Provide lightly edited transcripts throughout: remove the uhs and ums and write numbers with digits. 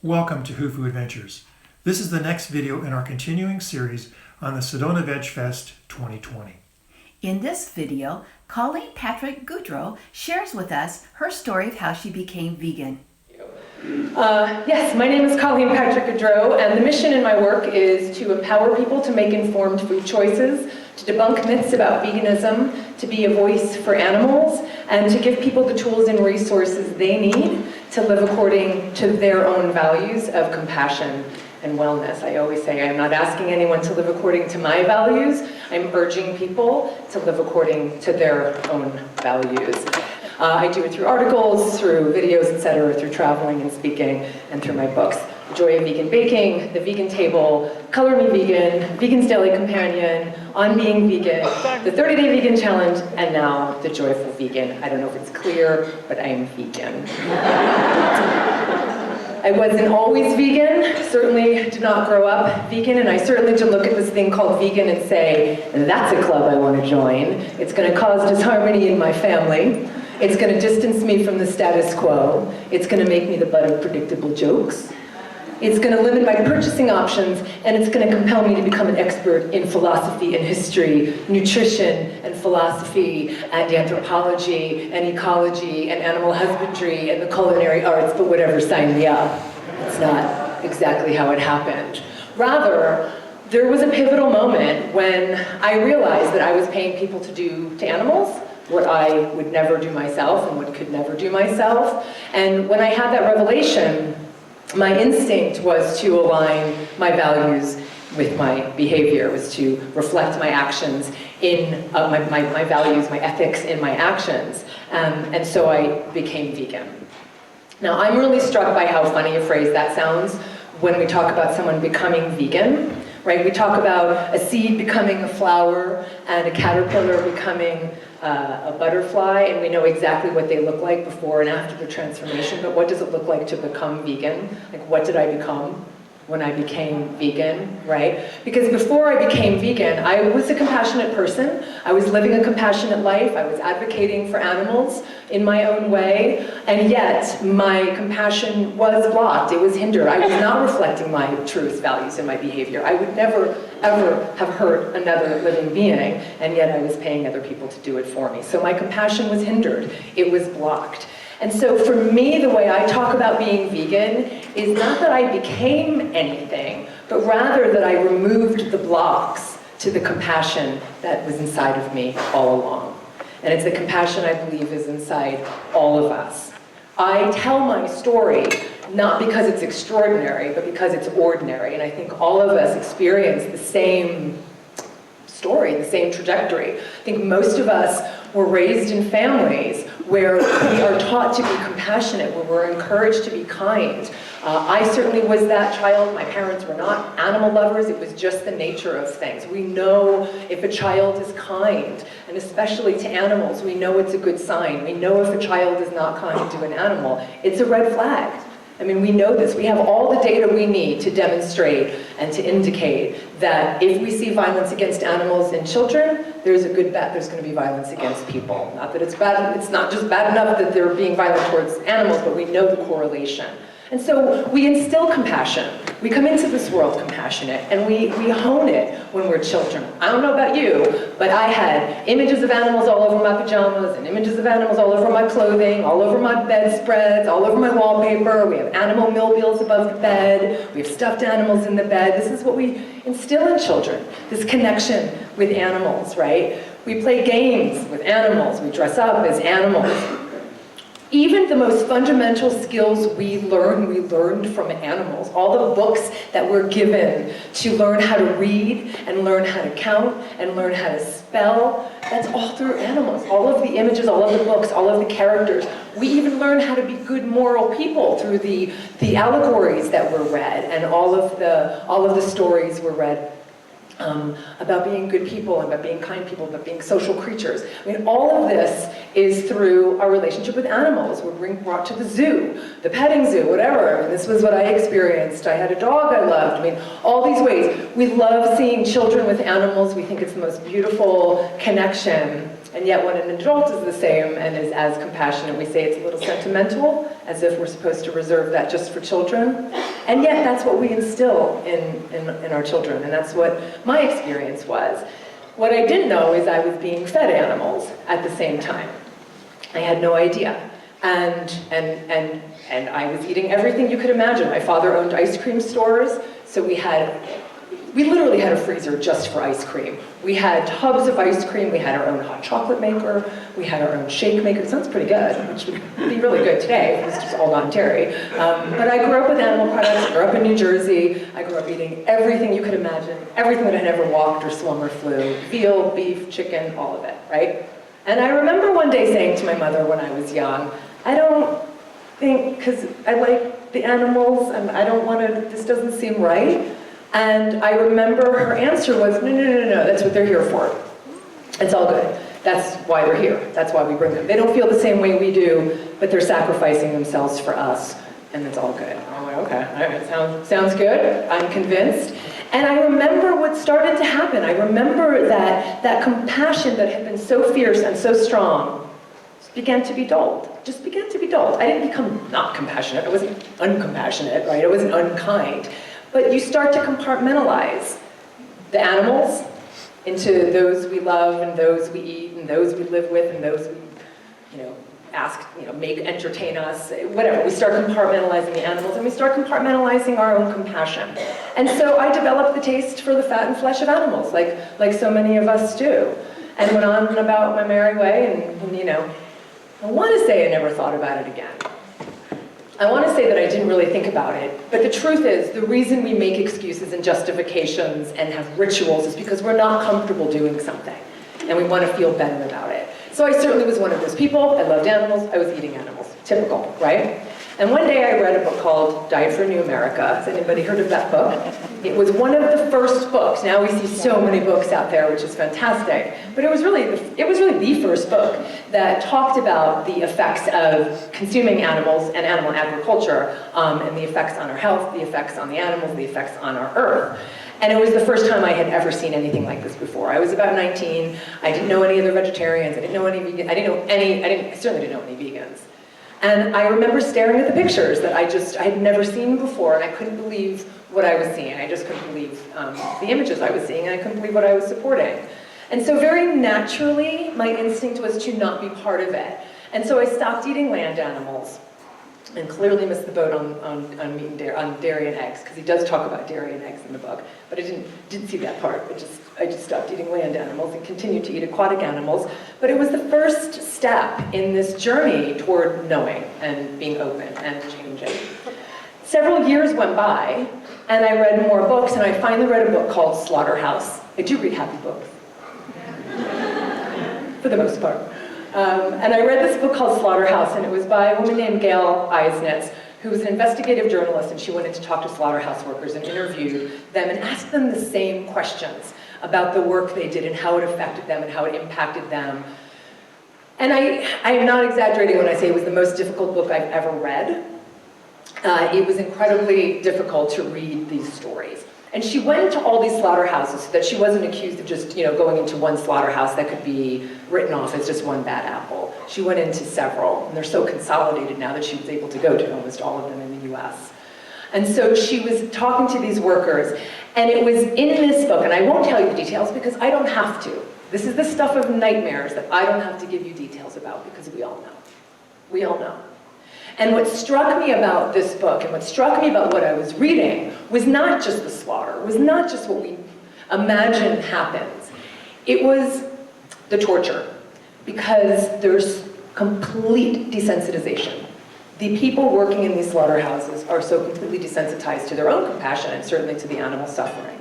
Welcome to whofooadventures. This is the next video in our continuing series on the Sedona Vegfest 2020. In this video, Colleen Patrick-Goudreau shares with us her story of how she became vegan. Yes, my name is Colleen Patrick-Goudreau, and the mission in my work is to empower people to make informed food choices, to debunk myths about veganism, to be a voice for animals, and to give people the tools and resources they need to live according to their own values of compassion and wellness. I always say I'm not asking anyone to live according to my values. I'm urging people to live according to their own values. I do it through articles, through videos, etc., through traveling and speaking, and through my books. The Joy of Vegan Baking, The Vegan Table, Color Me Vegan, Vegan's Daily Companion, On Being Vegan, the 30-Day Vegan Challenge, and now The Joyful Vegan. I don't know if it's clear, but I am vegan. I wasn't always vegan, certainly did not grow up vegan, and I certainly did look at this thing called vegan and say, that's a club I want to join. It's going to cause disharmony in my family. It's going to distance me from the status quo. It's going to make me the butt of predictable jokes. It's going to limit my purchasing options, and it's going to compel me to become an expert in philosophy and history, nutrition and philosophy, and anthropology and ecology and animal husbandry and the culinary arts, but whatever, sign me up. It's not exactly how it happened. Rather, there was a pivotal moment when I realized that I was paying people to do to animals what I would never do myself and what could never do myself. And when I had that revelation, my instinct was to align my values with my behavior, was to reflect my actions in my values, my ethics in my actions. And so I became vegan. Now, I'm really struck by how funny a phrase that sounds when we talk about someone becoming vegan, right? We talk about a seed becoming a flower and a caterpillar becoming a butterfly, and we know exactly what they look like before and after the transformation, but what does it look like to become vegan? Like, what did I become when I became vegan, right? Because before I became vegan, I was a compassionate person. I was living a compassionate life. I was advocating for animals in my own way, and yet my compassion was blocked. It was hindered. I was not reflecting my truth, values, and my behavior. I would never, ever have hurt another living being, and yet I was paying other people to do it for me. So my compassion was hindered. It was blocked. And so for me, the way I talk about being vegan is not that I became anything, but rather that I removed the blocks to the compassion that was inside of me all along. And it's the compassion I believe is inside all of us. I tell my story not because it's extraordinary, but because it's ordinary. And I think all of us experience the same story, the same trajectory. I think most of us were raised in families where we are taught to be compassionate, where we're encouraged to be kind. I certainly was that child. My parents were not animal lovers. It was just the nature of things. We know if a child is kind, and especially to animals, we know it's a good sign. We know if a child is not kind to an animal, it's a red flag. I mean, we know this. We have all the data we need to demonstrate and to indicate that if we see violence against animals in children, there's a good bet there's going to be violence against people. Not that it's bad, it's not just bad enough that they're being violent towards animals, but we know the correlation. And so we instill compassion. We come into this world compassionate, and we hone it when we're children. I don't know about you, but I had images of animals all over my pajamas, and images of animals all over my clothing, all over my bedspreads, all over my wallpaper. We have animal millbills above the bed. We have stuffed animals in the bed. This is what we instill in children, this connection with animals, right? We play games with animals. We dress up as animals. Even the most fundamental skills we learned from animals. All the books that we're given to learn how to read and learn how to count and learn how to spell, that's all through animals. All of the images, all of the books, all of the characters. We even learn how to be good moral people through the allegories that were read and all of the stories were read about being good people, and about being kind people, about being social creatures. I mean, all of this is through our relationship with animals. We're brought to the zoo, the petting zoo, whatever. I mean, this was what I experienced. I had a dog I loved. I mean, all these ways. We love seeing children with animals. We think it's the most beautiful connection. And yet when an adult is the same and is as compassionate, we say it's a little sentimental, as if we're supposed to reserve that just for children. And yet that's what we instill in our children, and that's what my experience was. What I didn't know is I was being fed animals at the same time. I had no idea. And I was eating everything you could imagine. My father owned ice cream stores, so we literally had a freezer just for ice cream. We had tubs of ice cream, we had our own hot chocolate maker, we had our own shake maker. It sounds pretty good, which would be really good today if it was just all non-dairy. But I grew up with animal products, I grew up in New Jersey, I grew up eating everything you could imagine, everything that had ever walked or swum or flew, veal, beef, chicken, all of it, right? And I remember one day saying to my mother when I was young, I don't think, because I like the animals and I don't want to, this doesn't seem right. And I remember her answer was, no, that's what they're here for. It's all good. That's why they're here. That's why we bring them. They don't feel the same way we do, but they're sacrificing themselves for us, and it's all good. I'm like, okay, all right, sounds good. I'm convinced. And I remember what started to happen. I remember that compassion that had been so fierce and so strong began to be dulled. Just began to be dulled. I didn't become not compassionate. I wasn't uncompassionate, right? I wasn't unkind. But you start to compartmentalize the animals into those we love and those we eat and those we live with and those we, ask, entertain us, whatever. We start compartmentalizing the animals and we start compartmentalizing our own compassion. And so I developed the taste for the fat and flesh of animals, like so many of us do. And went on about my merry way and I want to say I never thought about it again. I want to say that I didn't really think about it, but the truth is, the reason we make excuses and justifications and have rituals is because we're not comfortable doing something, and we want to feel better about it. So I certainly was one of those people. I loved animals. I was eating animals. Typical, right? And one day I read a book called Diet for a New America. Has anybody heard of that book? It was one of the first books. Now we see so many books out there, which is fantastic. But it was really the first book that talked about the effects of consuming animals and animal agriculture, and the effects on our health, the effects on the animals, the effects on our earth. And it was the first time I had ever seen anything like this before. I was about 19. I didn't know any other vegetarians. I didn't know any vegans. I certainly didn't know any vegans. And I remember staring at the pictures that I had never seen before, and I couldn't believe what I was seeing. I just couldn't believe the images I was seeing, and I couldn't believe what I was supporting. And so very naturally, my instinct was to not be part of it. And so I stopped eating land animals, and clearly missed the boat on meat and on dairy and eggs, because he does talk about dairy and eggs in the book, but I didn't see that part. I just stopped eating land animals and continued to eat aquatic animals. But it was the first step in this journey toward knowing and being open and changing. Several years went by, and I read more books, and I finally read a book called Slaughterhouse. I do read happy books, for the most part. And I read this book called Slaughterhouse, and it was by a woman named Gail Eisnitz, who was an investigative journalist, and she went in to talk to slaughterhouse workers and interviewed them and asked them the same questions about the work they did and how it affected them and how it impacted them. And I am not exaggerating when I say it was the most difficult book I've ever read. It was incredibly difficult to read these stories. And she went into all these slaughterhouses so that she wasn't accused of just, going into one slaughterhouse that could be written off as just one bad apple. She went into several, and they're so consolidated now that she was able to go to almost all of them in the US. And so she was talking to these workers, and it was in this book, and I won't tell you the details because I don't have to. This is the stuff of nightmares that I don't have to give you details about because we all know. We all know. And what struck me about this book, and what struck me about what I was reading, was not just the slaughter, was not just what we imagine happens. It was the torture, because there's complete desensitization. The people working in these slaughterhouses are so completely desensitized to their own compassion and certainly to the animal suffering.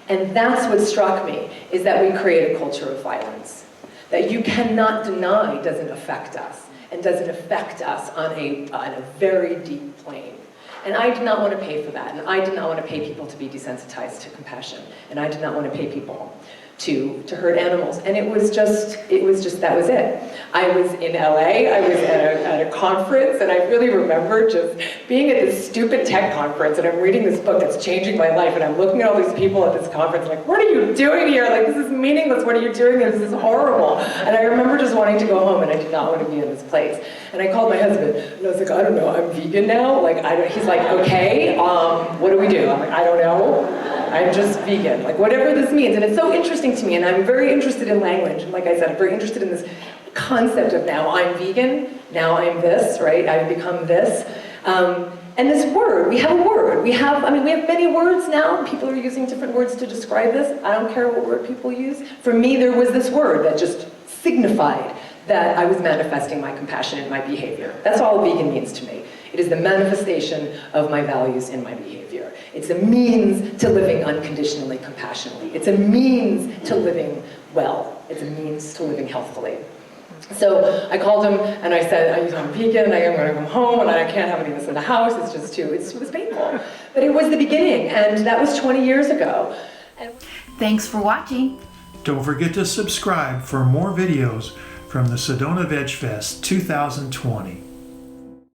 And that's what struck me, is that we create a culture of violence that you cannot deny doesn't affect us, and doesn't affect us on a very deep plane. And I did not want to pay for that, and I did not want to pay people to be desensitized to compassion, and I did not want to pay people to hurt animals. And it was just, that was it. I was in LA, I was at a conference, and I really remember just being at this stupid tech conference, and I'm reading this book that's changing my life, and I'm looking at all these people at this conference, like, what are you doing here? Like, this is meaningless, what are you doing here? This is horrible. And I remember just wanting to go home, and I did not want to be in this place. And I called my husband, and I was like, I don't know, I'm vegan now? Like, he's like, okay, what do we do? I'm like, I don't know. I'm just vegan, like whatever this means. And it's so interesting to me, and I'm very interested in language. And like I said, I'm very interested in this concept of now I'm vegan, now I'm this, right? I've become this. And this word, we have a word. We have many words now. People are using different words to describe this. I don't care what word people use. For me, there was this word that just signified that I was manifesting my compassion in my behavior. That's all vegan means to me. It is the manifestation of my values in my behavior. It's a means to living unconditionally, compassionately. It's a means to living well. It's a means to living healthfully. So I called him and I said, I'm vegan, I'm going to come home, and I can't have any of this in the house. It's just it was painful. But it was the beginning, and that was 20 years ago. Thanks for watching. Don't forget to subscribe for more videos from the Sedona Vegfest 2020.